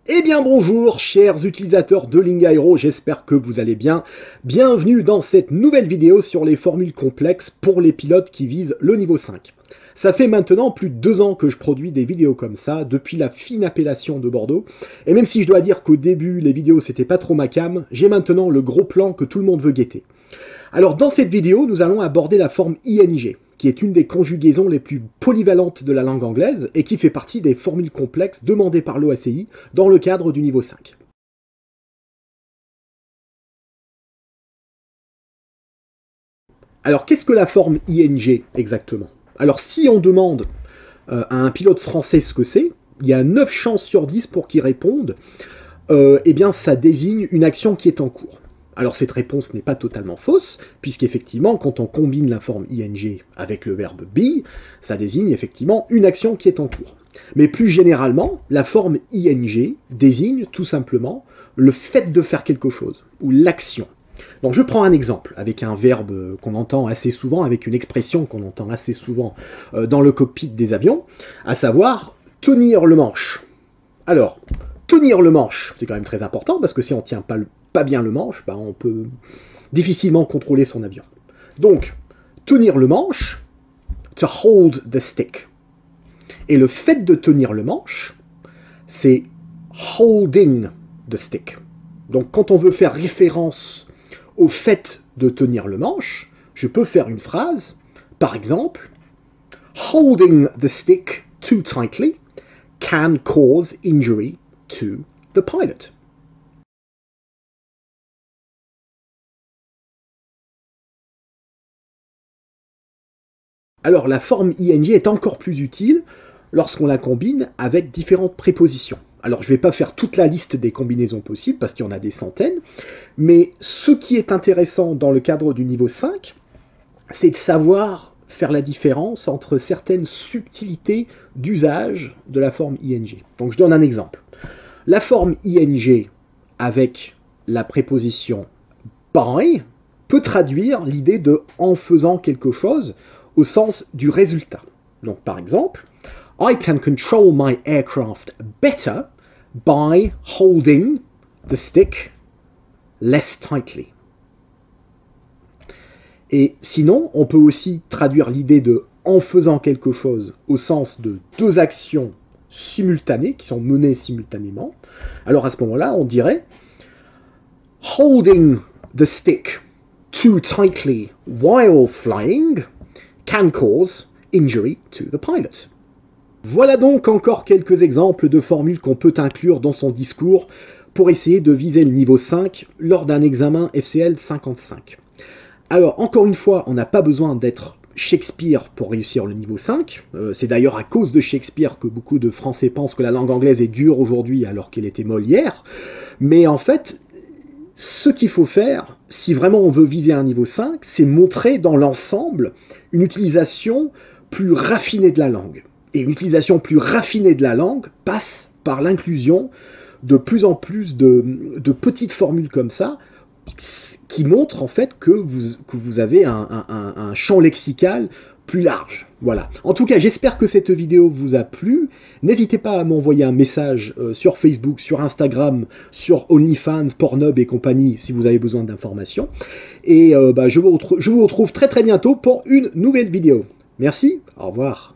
Eh bien bonjour chers utilisateurs de Lingaero, j'espère que vous allez bien. Bienvenue dans cette nouvelle vidéo sur les formules complexes pour les pilotes qui visent le niveau 5. Ça fait maintenant plus de 2 ans que je produis des vidéos comme ça, depuis la fine appellation de Bordeaux. Et même si je dois dire qu'au début les vidéos c'était pas trop ma came, j'ai maintenant le gros plan que tout le monde veut guetter. Alors dans cette vidéo, nous allons aborder la forme ING, qui est une des conjugaisons les plus polyvalentes de la langue anglaise et qui fait partie des formules complexes demandées par l'OACI dans le cadre du niveau 5. Alors qu'est-ce que la forme ING exactement? Alors si on demande à un pilote français ce que c'est, il y a 9 chances sur 10 pour qu'il réponde, eh bien ça désigne une action qui est en cours. Alors cette réponse n'est pas totalement fausse, puisqu'effectivement, quand on combine la forme ing avec le verbe be, ça désigne effectivement une action qui est en cours. Mais plus généralement, la forme ing désigne tout simplement le fait de faire quelque chose, ou l'action. Donc je prends un exemple avec un verbe qu'on entend assez souvent, avec une expression qu'on entend assez souvent dans le cockpit des avions, à savoir tenir le manche. Alors, tenir le manche, c'est quand même très important, parce que si on ne tient pas bien le manche, on peut difficilement contrôler son avion. Donc, tenir le manche, to hold the stick. Et le fait de tenir le manche, c'est holding the stick. Donc, quand on veut faire référence au fait de tenir le manche, je peux faire une phrase, par exemple, holding the stick too tightly can cause injury to the pilot. Alors la forme ing est encore plus utile lorsqu'on la combine avec différentes prépositions. Alors je ne vais pas faire toute la liste des combinaisons possibles parce qu'il y en a des centaines, mais ce qui est intéressant dans le cadre du niveau 5, c'est de savoir faire la différence entre certaines subtilités d'usage de la forme ing. Donc je donne un exemple. La forme ing avec la préposition by peut traduire l'idée de en faisant quelque chose au sens du résultat. Donc par exemple, I can control my aircraft better by holding the stick less tightly. Et sinon, on peut aussi traduire l'idée de en faisant quelque chose au sens de deux actions simultanées, qui sont menées simultanément. Alors à ce moment-là, on dirait holding the stick too tightly while flying can cause injury to the pilot. Voilà donc encore quelques exemples de formules qu'on peut inclure dans son discours pour essayer de viser le niveau 5 lors d'un examen FCL 55. Alors, encore une fois, on n'a pas besoin d'être Shakespeare pour réussir le niveau 5. C'est d'ailleurs à cause de Shakespeare que beaucoup de Français pensent que la langue anglaise est dure aujourd'hui alors qu'elle était molle hier. Mais en fait, ce qu'il faut faire, si vraiment on veut viser un niveau 5, c'est montrer dans l'ensemble une utilisation plus raffinée de la langue. Et une utilisation plus raffinée de la langue passe par l'inclusion de plus en plus de petites formules comme ça, qui montrent en fait que vous avez un champ lexical plus large. Voilà. En tout cas, j'espère que cette vidéo vous a plu. N'hésitez pas à m'envoyer un message sur Facebook, sur Instagram, sur OnlyFans, Pornhub et compagnie si vous avez besoin d'informations. Et je vous retrouve très très bientôt pour une nouvelle vidéo. Merci, au revoir.